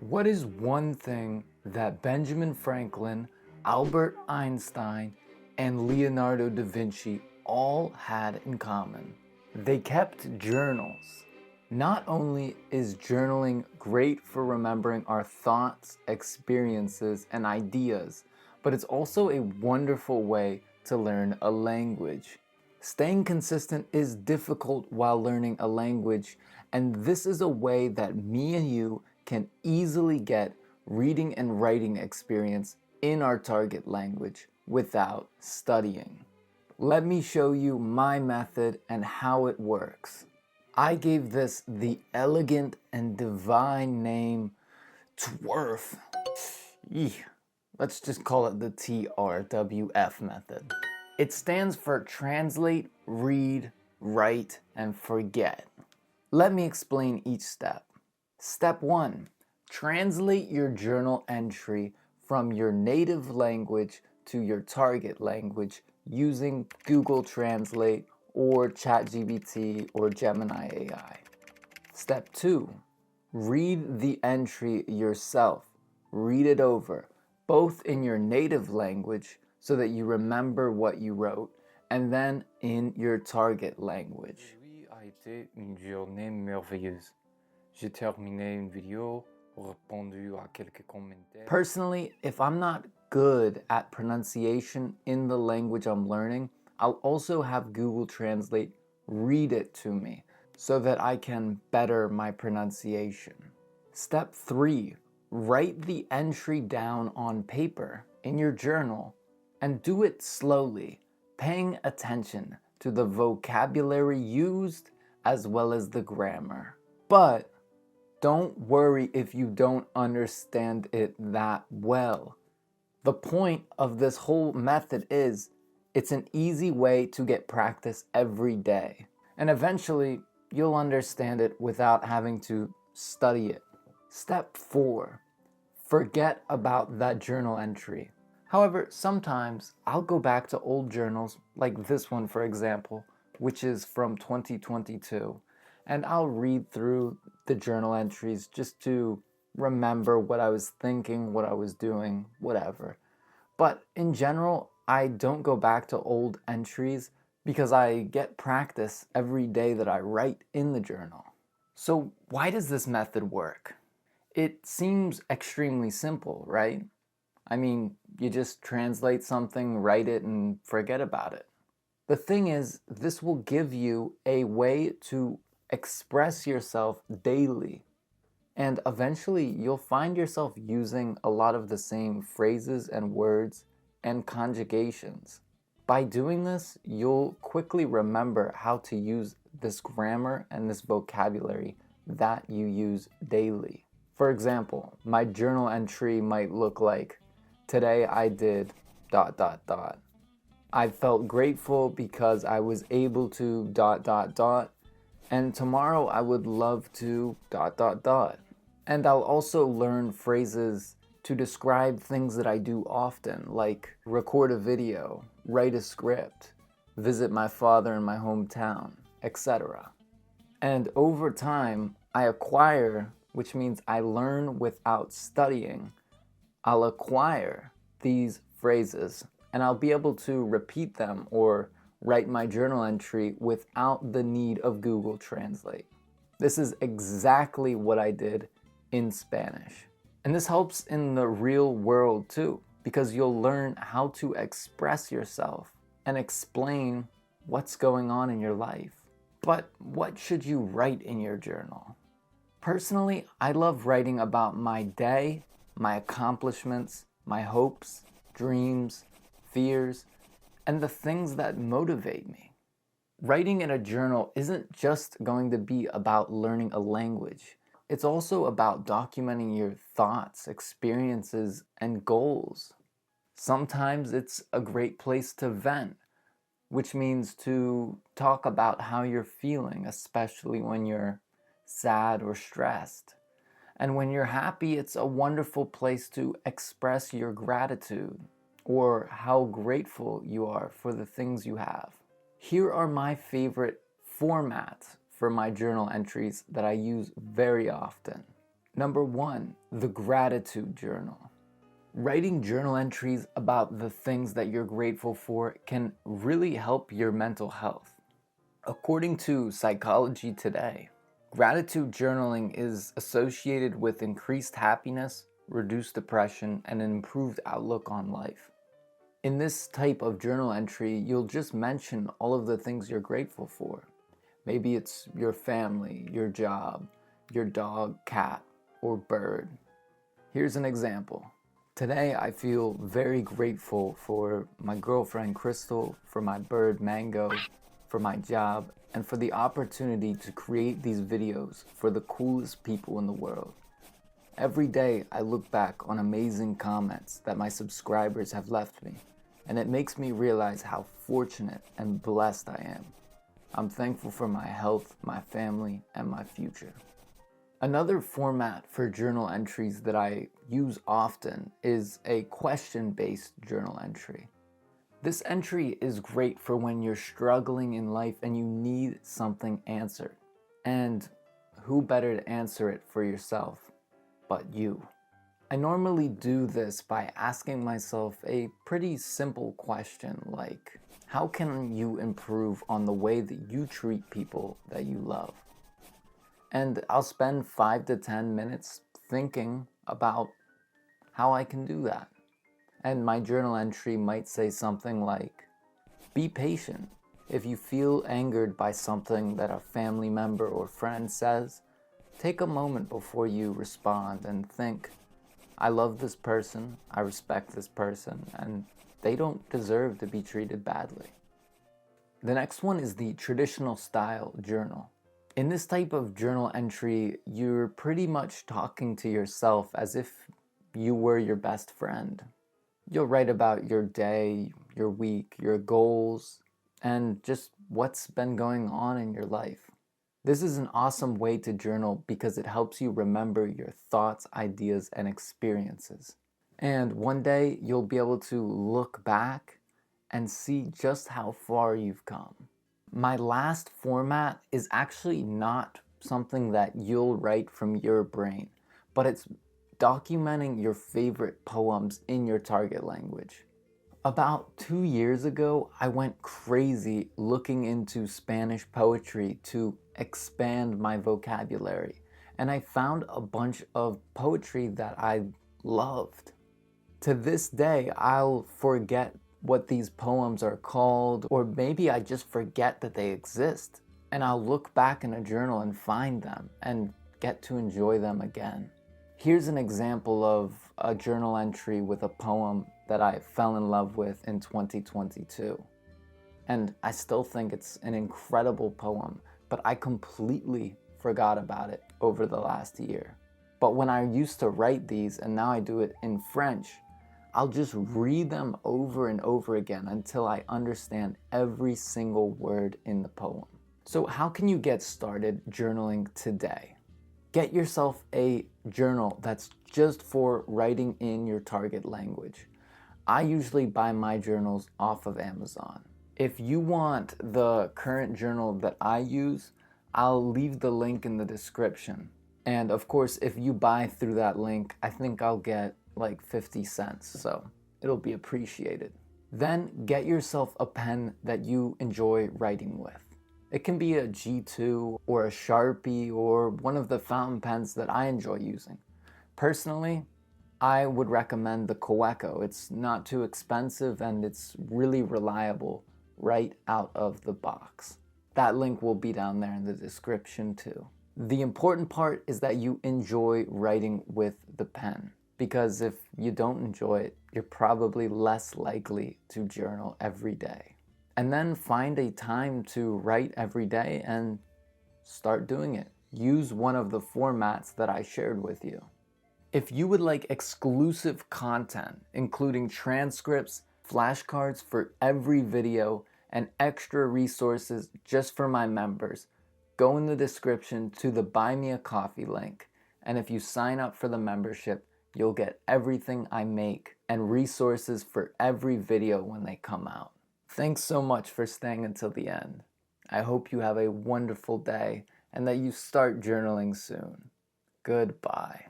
What is one thing that Benjamin Franklin, Albert Einstein, and Leonardo da Vinci all had in common? They kept journals. Not only is journaling great for remembering our thoughts, experiences, and ideas, but it's also a wonderful way to learn a language. Staying consistent is difficult while learning a language, and this is a way that me and you can easily get reading and writing experience in our target language without studying. Let me show you my method and how it works. I gave this the elegant and divine name TRWF. Let's just call it the TRWF method. It stands for translate, read, write, and forget. Let me explain each step. Step 1. Translate your journal entry from your native language to your target language using Google Translate or ChatGPT or Gemini AI. Step 2. Read the entry yourself. Read it over, both in your native language so that you remember what you wrote, and then in your target language. Aujourd'hui a été une journée merveilleuse. J'ai terminé une vidéo, répondu à quelques commentaires. Personally, if I'm not good at pronunciation in the language I'm learning, I'll also have Google Translate read it to me so that I can better my pronunciation. Step 3. Write the entry down on paper in your journal and do it slowly, paying attention to the vocabulary used as well as the grammar. But don't worry if you don't understand it that well. The point of this whole method is it's an easy way to get practice every day. And eventually, you'll understand it without having to study it. Step 4. Forget about that journal entry. However, sometimes I'll go back to old journals, like this one for example, which is from 2022, and I'll read through the journal entries just to remember what I was thinking, what I was doing, whatever. But in general, I don't go back to old entries because I get practice every day that I write in the journal. So why does this method work? It seems extremely simple, right? I mean, you just translate something, write it, and forget about it. The thing is, this will give you a way to express yourself daily. And eventually, you'll find yourself using a lot of the same phrases and words and conjugations. By doing this, you'll quickly remember how to use this grammar and this vocabulary that you use daily. For example, my journal entry might look like, today I did ... I felt grateful because I was able to ... and tomorrow I would love to ... And I'll also learn phrases to describe things that I do often, like record a video, write a script, visit my father in my hometown, etc. And over time, I acquire, which means I learn without studying. I'll acquire these phrases and I'll be able to repeat them or write my journal entry without the need of Google Translate. This is exactly what I did in Spanish. And this helps in the real world too, because you'll learn how to express yourself and explain what's going on in your life. But what should you write in your journal? Personally, I love writing about my day, my accomplishments, my hopes, dreams, fears, and the things that motivate me. Writing in a journal isn't just going to be about learning a language. It's also about documenting your thoughts, experiences, and goals. Sometimes it's a great place to vent, which means to talk about how you're feeling, especially when you're sad or stressed. And when you're happy, it's a wonderful place to express your gratitude or how grateful you are for the things you have. Here are my favorite formats for my journal entries that I use very often. Number 1, the gratitude journal. Writing journal entries about the things that you're grateful for can really help your mental health. According to Psychology Today, gratitude journaling is associated with increased happiness, reduced depression, and an improved outlook on life. In this type of journal entry, you'll just mention all of the things you're grateful for. Maybe it's your family, your job, your dog, cat, or bird. Here's an example. Today I feel very grateful for my girlfriend Crystal, for my bird Mango, for my job, and for the opportunity to create these videos for the coolest people in the world. Every day I look back on amazing comments that my subscribers have left me, and it makes me realize how fortunate and blessed I am. I'm thankful for my health, my family, and my future. Another format for journal entries that I use often is a question-based journal entry. This entry is great for when you're struggling in life and you need something answered. And who better to answer it for yourself but you? I normally do this by asking myself a pretty simple question like, how can you improve on the way that you treat people that you love? And I'll spend 5 to 10 minutes thinking about how I can do that. And my journal entry might say something like, be patient. If you feel angered by something that a family member or friend says, take a moment before you respond and think, I love this person, I respect this person, and they don't deserve to be treated badly. The next one is the traditional style journal. In this type of journal entry, you're pretty much talking to yourself as if you were your best friend. You'll write about your day, your week, your goals, and just what's been going on in your life. This is an awesome way to journal because it helps you remember your thoughts, ideas, and experiences. And one day you'll be able to look back and see just how far you've come. My last format is actually not something that you'll write from your brain, but it's documenting your favorite poems in your target language. About 2 years ago, I went crazy looking into Spanish poetry to expand my vocabulary, and I found a bunch of poetry that I loved. To this day, I'll forget what these poems are called, or maybe I just forget that they exist, and I'll look back in a journal and find them and get to enjoy them again. Here's an example of a journal entry with a poem that I fell in love with in 2022. And I still think it's an incredible poem, but I completely forgot about it over the last year. But when I used to write these, and now I do it in French, I'll just read them over and over again until I understand every single word in the poem. So how can you get started journaling today? Get yourself a journal that's just for writing in your target language. I usually buy my journals off of Amazon. If you want the current journal that I use, I'll leave the link in the description. And of course, if you buy through that link, I think I'll get like 50 cents, so it'll be appreciated. Then get yourself a pen that you enjoy writing with. It can be a G2 or a Sharpie or one of the fountain pens that I enjoy using. Personally, I would recommend the Coeco. It's not too expensive and it's really reliable right out of the box. That link will be down there in the description too. The important part is that you enjoy writing with the pen, because if you don't enjoy it, you're probably less likely to journal every day. And then find a time to write every day and start doing it. Use one of the formats that I shared with you. If you would like exclusive content, including transcripts, flashcards for every video, and extra resources just for my members, go in the description to the Buy Me a Coffee link. And if you sign up for the membership, you'll get everything I make and resources for every video when they come out. Thanks so much for staying until the end. I hope you have a wonderful day and that you start journaling soon. Goodbye.